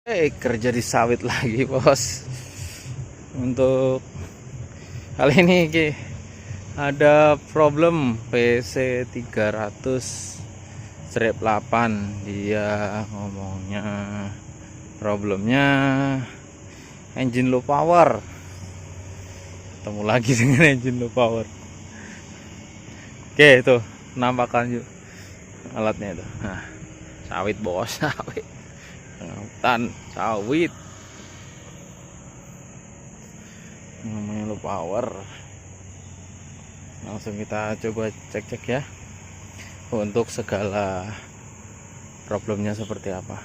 Kerja di sawit lagi bos. Untuk kali ini ada problem PC 300/8. Dia ngomongnya problemnya engine low power. Ketemu lagi dengan engine low power. Oke, itu penampakan yuk alatnya itu. Nah, sawit bos, sawit. Hutan sawit namanya low power. Langsung kita coba cek ya untuk segala problemnya seperti apa,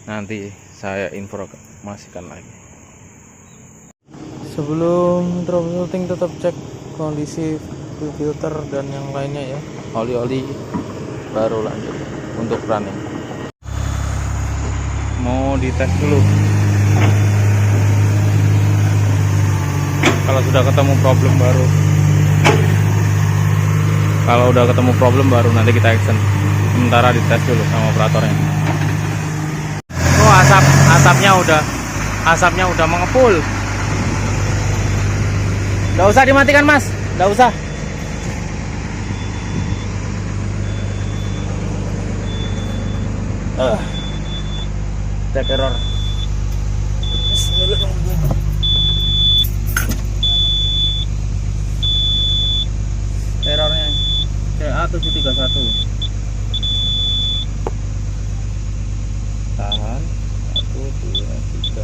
nanti saya informasikan lagi. Sebelum troubleshooting tetap cek kondisi filter dan yang lainnya ya, oli baru lanjut untuk running. Mau dites dulu. Kalau sudah ketemu problem baru, nanti kita action. Sementara dites dulu sama operatornya. Oh, asapnya udah mengepul. Nggak usah dimatikan mas, nggak usah. Cek error. Errornya CA731. Tahan 1 2 3.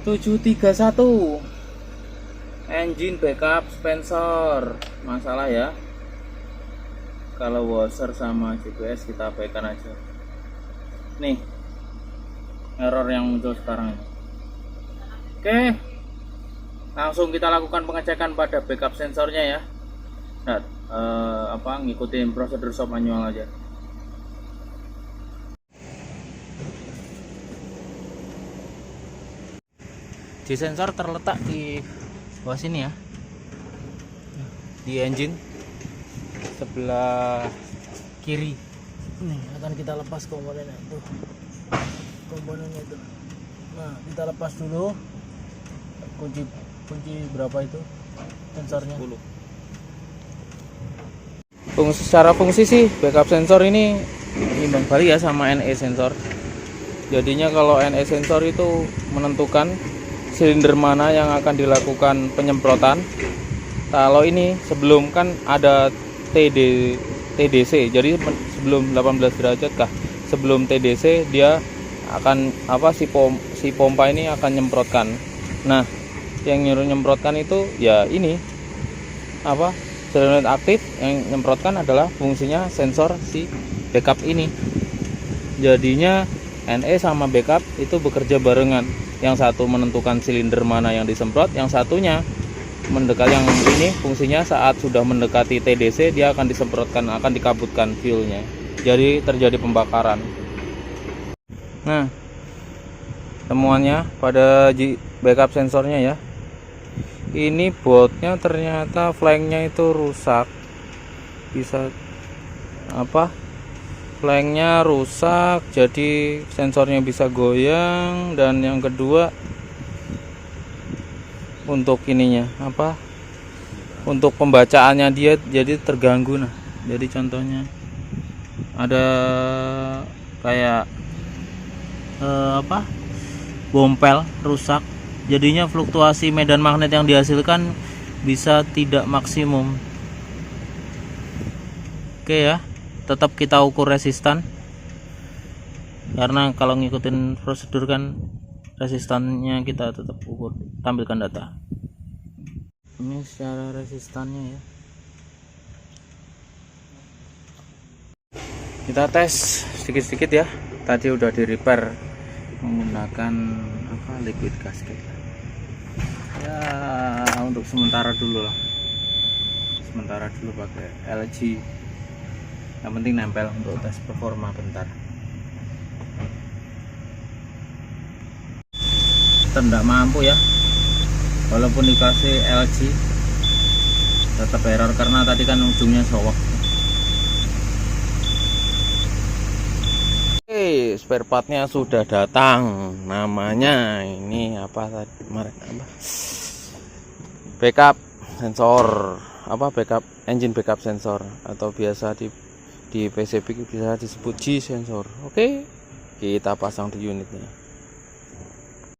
Tujuh tiga satu, engine backup sensor masalah ya. Kalau washer sama GPS kita abaikan aja. Nih error yang muncul sekarang ini. Oke, langsung kita lakukan pengecekan pada backup sensornya ya. Nah, ngikutin prosedur shop manual aja. Di sensor terletak di bawah sini ya, di engine sebelah kiri. Nih akan kita lepas komponennya itu. Nah, kita lepas dulu. Kunci berapa itu sensornya? 10. Secara fungsi sih backup sensor ini imbang balik ya sama NE sensor. Jadinya kalau NE sensor itu menentukan silinder mana yang akan dilakukan penyemprotan. Kalau ini sebelum kan ada TDC, jadi sebelum 18 derajat kah, sebelum TDC dia akan si pompa ini akan nyemprotkan. Nah, yang nyuruh nyemprotkan itu ya ini solenoid aktif, yang nyemprotkan adalah fungsinya sensor si backup ini. Jadinya NE sama backup itu bekerja barengan. Yang satu menentukan silinder mana yang disemprot, yang satunya mendekat, yang ini fungsinya saat sudah mendekati TDC dia akan disemprotkan, akan dikabutkan fuelnya, jadi terjadi pembakaran. Nah, temuannya pada backup sensornya ya, ini bautnya ternyata flanknya itu rusak. Flanknya rusak, jadi sensornya bisa goyang. Dan yang kedua, untuk ininya untuk pembacaannya dia jadi terganggu. Nah, jadi contohnya ada kayak bompel rusak, jadinya fluktuasi medan magnet yang dihasilkan bisa tidak maksimum. Oke ya, tetap kita ukur resistan, karena kalau ngikutin prosedur kan resistannya kita tetap ukur, tampilkan data. Ini secara resistannya ya, kita tes sedikit-sedikit ya. Tadi udah di repair menggunakan liquid gasket ya, untuk sementara dulu pakai LG. Yang penting nempel untuk tes performa bentar. tetap tidak mampu ya, walaupun dikasih LG tetap error karena tadi kan ujungnya sowak. Oke, spare partnya sudah datang. Namanya ini apa tadi kemarin, apa, backup sensor, apa, backup engine backup sensor, atau biasa di PCB bisa disebut G sensor. Oke, kita pasang di unitnya.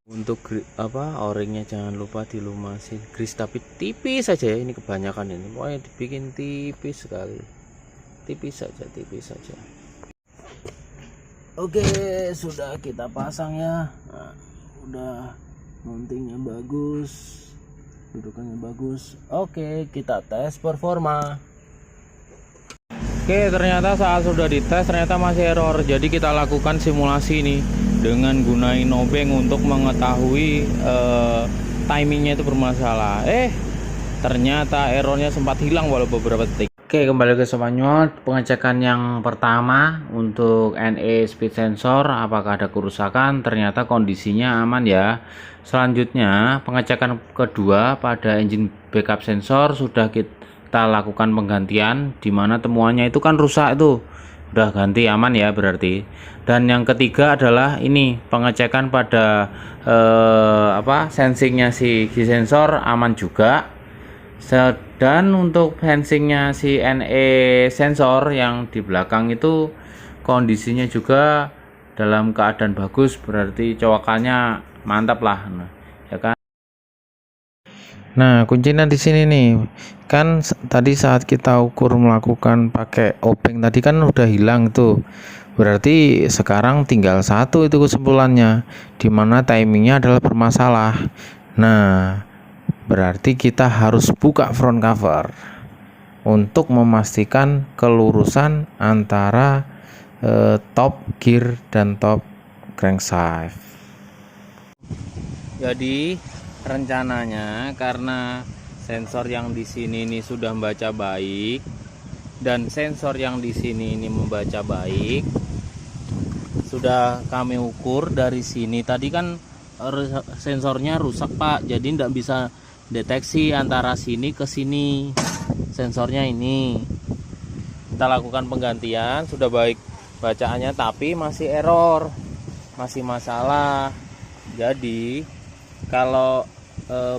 Untuk apa, o-ringnya jangan lupa dilumasin grease, tapi tipis saja ya, ini kebanyakan ini, pokoknya dibikin tipis sekali, tipis saja. Oke, sudah kita pasang ya. Nah, udah mountingnya bagus, dudukannya bagus. Oke, kita tes performa. Oke, ternyata saat sudah dites ternyata masih error. Jadi kita lakukan simulasi nih dengan gunain obeng untuk mengetahui timingnya itu bermasalah. Ternyata errornya sempat hilang walau beberapa detik. Oke, kembali ke Spanyol. Pengecekan yang pertama untuk NE speed sensor, apakah ada kerusakan? Ternyata kondisinya aman ya. Selanjutnya pengecekan kedua pada engine backup sensor sudah kita lakukan penggantian, dimana temuannya itu kan rusak, itu udah ganti, aman ya berarti. Dan yang ketiga adalah ini pengecekan pada sensingnya si sensor aman juga. Dan untuk sensingnya si NE sensor yang di belakang itu kondisinya juga dalam keadaan bagus, berarti cowakannya mantap lah, ya kan. Nah, kuncinya di sini nih. Kan tadi saat kita ukur melakukan pakai obeng tadi kan udah hilang tuh. Berarti sekarang tinggal satu itu kesimpulannya, dimana timingnya adalah bermasalah. Nah, berarti kita harus buka front cover untuk memastikan kelurusan antara top gear dan top crankshaft. Jadi rencananya karena sensor yang di sini ini sudah membaca baik dan sensor yang di sini ini membaca baik, sudah kami ukur dari sini. Tadi kan sensornya rusak Pak, jadi tidak bisa deteksi antara sini ke sini sensornya ini. Kita lakukan penggantian, sudah baik bacaannya tapi masih error, masih masalah. Jadi kalau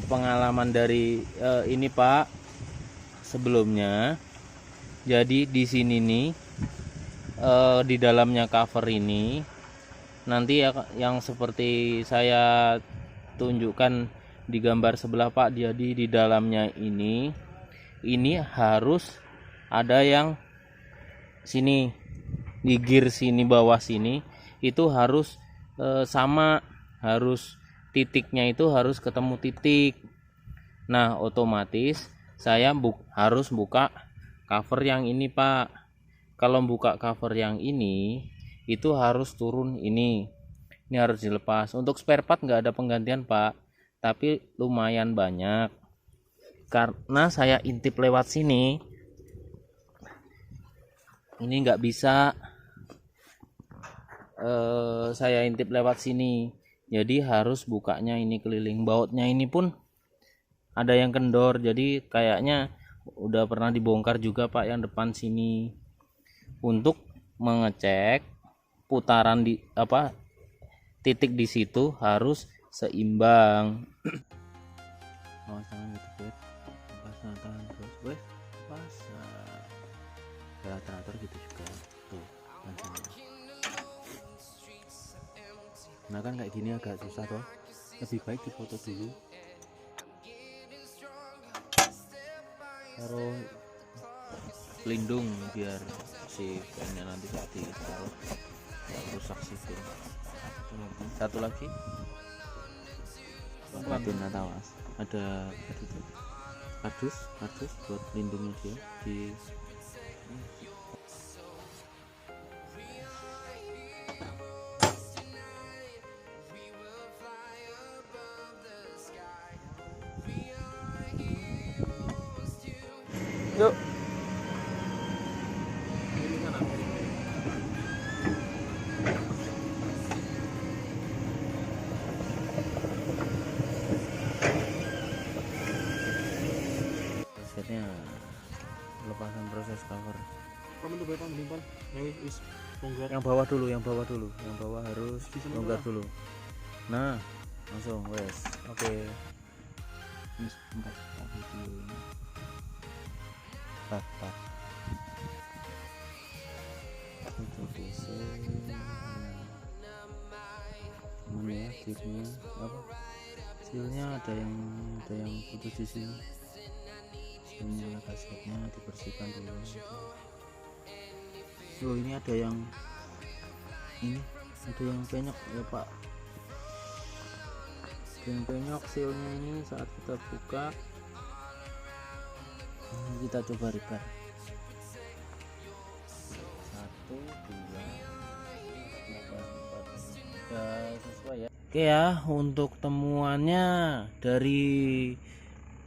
pengalaman dari ini Pak sebelumnya, jadi di sini nih di dalamnya cover ini nanti yang seperti saya tunjukkan di gambar sebelah Pak, jadi di dalamnya ini harus ada yang sini di gear sini, bawah sini itu harus sama, harus titiknya itu harus ketemu titik. Nah, otomatis saya harus buka cover yang ini Pak. Kalau buka cover yang ini itu harus turun ini harus dilepas. Untuk spare part nggak ada penggantian Pak, tapi lumayan banyak karena saya intip lewat sini. Ini nggak bisa saya intip lewat sini, jadi harus bukanya ini keliling. Bautnya ini pun ada yang kendor, jadi kayaknya udah pernah dibongkar juga Pak yang depan sini. Untuk mengecek putaran di titik di situ harus seimbang. Tangan gitu Bet, tangan terus Bet, teratur gitu juga tuh. Nah kan kayak gini agak susah toh, lebih baik difoto dulu, taruh pelindung biar si pennya nanti saat ditaruh nggak rusak situ. Satu lagi awas ada kardus buat pelindungnya dia di yuk. pelepasan proses cover. Paman tuh paman limpal. Wis longgar. Yang bawah dulu, yang bawah harus longgar dulu. Nah, langsung wes. Oke. Wis enggak video ini. Tak. Itu bisa. Mana ya gearnya apa? Sealnya ada yang putus di sini. Ini kasetnya dibersihkan dulu. Oh, ini ada yang penyok ya Pak. Yang penyok sealnya ini saat kita buka. Kita coba repair. 1, 2, 3, 4. Ya sesuai ya. Oke ya, untuk temuannya dari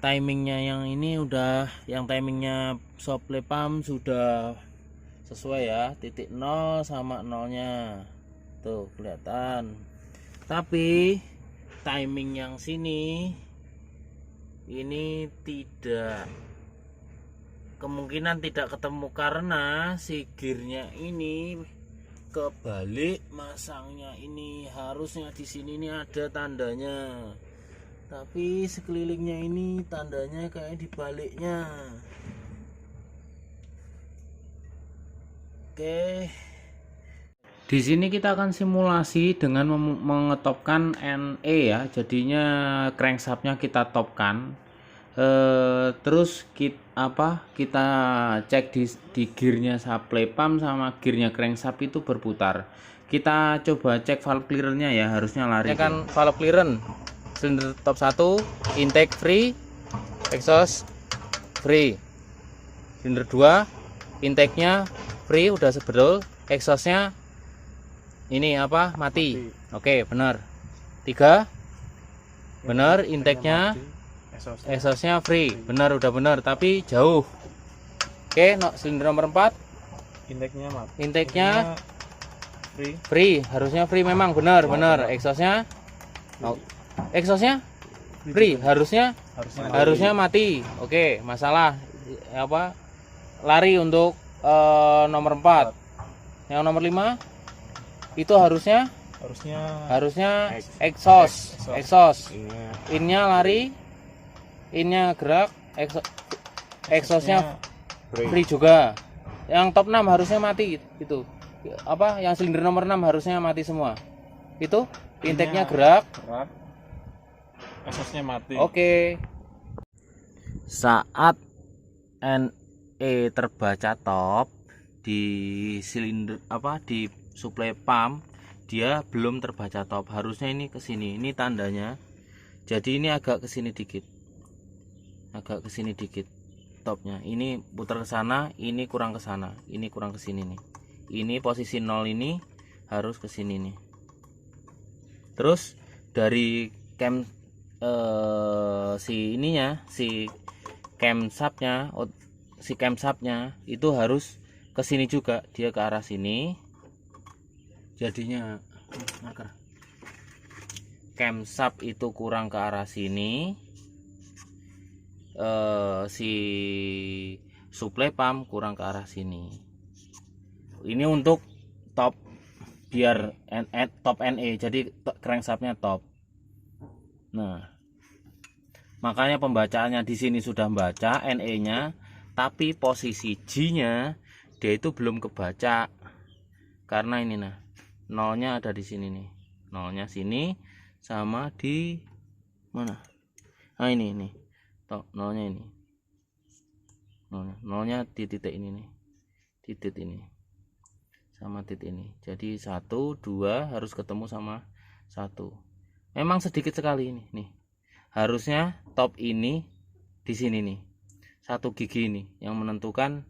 timingnya yang ini yang timingnya supply pump sudah sesuai ya, titik 0 sama 0-nya tuh kelihatan. Tapi timing yang sini ini kemungkinan tidak ketemu karena si gearnya ini kebalik masangnya. Ini harusnya di sini ini ada tandanya, tapi sekelilingnya ini tandanya kayak dibaliknya. Oke, di sini kita akan simulasi dengan mengetopkan NE ya. Jadinya crankshaftnya kita topkan. Terus kita cek di gearnya supply pump sama gearnya crankshaft itu berputar. Kita coba cek valve clearance-nya ya, harusnya lari. Ini kan valve clearance silinder top 1 intake free, exhaust free. Silinder 2 intake-nya free udah sebedul, exhaust-nya ini mati. Oke, benar. 3 benar, intake-nya exhaust-nya free, benar, udah benar, tapi jauh. Oke, silinder nomor 4 Intake-nya mati. intake-nya free. Harusnya free memang, benar. Exhaust-nya free, harusnya mati. Oke, masalah lari untuk nomor 4. Yang nomor 5 itu harusnya exhaust. Innya lari, innya gerak, exhaustnya free juga. Yang top 6 harusnya mati itu. Yang silinder nomor 6 harusnya mati semua. Itu intake-nya gerak, exhaustnya mati. Oke. Saat NE terbaca top di silinder di supply pump, dia belum terbaca top. Harusnya ini ke sini. Ini tandanya. Jadi ini agak ke sini dikit. Topnya. Ini putar ke sana, ini kurang ke sana, ini kurang ke sini nih. Ini posisi 0 ini harus ke sini nih. Terus dari si camshaftnya itu harus ke sini juga, dia ke arah sini. Jadinya camshaft itu kurang ke arah sini. Si supply pump kurang ke arah sini. Ini untuk top, biar top NE, jadi crankshaftnya top. Nah, makanya pembacaannya di sini sudah membaca NE-nya, tapi posisi G-nya dia itu belum kebaca karena ini nolnya ada di sini nih. Nolnya sini sama di mana? Ini nolnya ini. Nolnya di titik ini nih. Titik ini sama titik ini. Jadi 1, 2 harus ketemu sama 1. Memang sedikit sekali ini nih. Harusnya top ini di sini nih. 1 gigi ini yang menentukan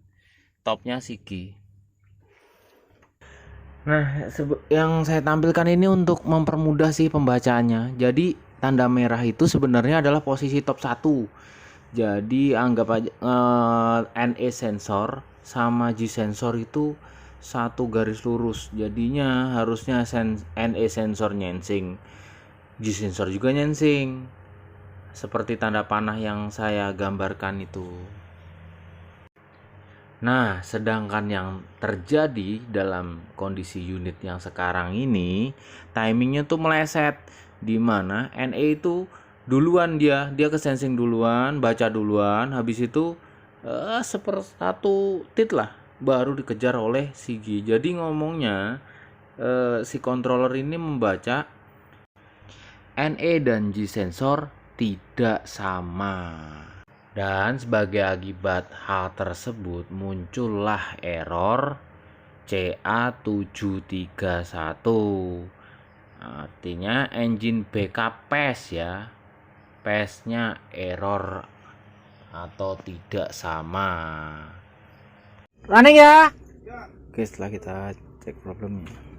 topnya si G. Nah, yang saya tampilkan ini untuk mempermudah sih pembacaannya. Jadi tanda merah itu sebenarnya adalah posisi top 1. Jadi anggap aja NE sensor sama G sensor itu satu garis lurus. Jadinya harusnya NE sensor nyensing, G sensor juga nyensing. Seperti tanda panah yang saya gambarkan itu. Nah, sedangkan yang terjadi dalam kondisi unit yang sekarang ini, timingnya tuh meleset, di mana NE itu duluan dia ke sensing duluan, baca duluan, habis itu sepersatu tit lah, baru dikejar oleh si G. Jadi ngomongnya si controller ini membaca NE dan G sensor tidak sama. Dan sebagai akibat hal tersebut muncullah error CA731. Artinya engine backup PES ya. PES-nya error atau tidak sama. Running ya. Oke, setelah kita cek problemnya.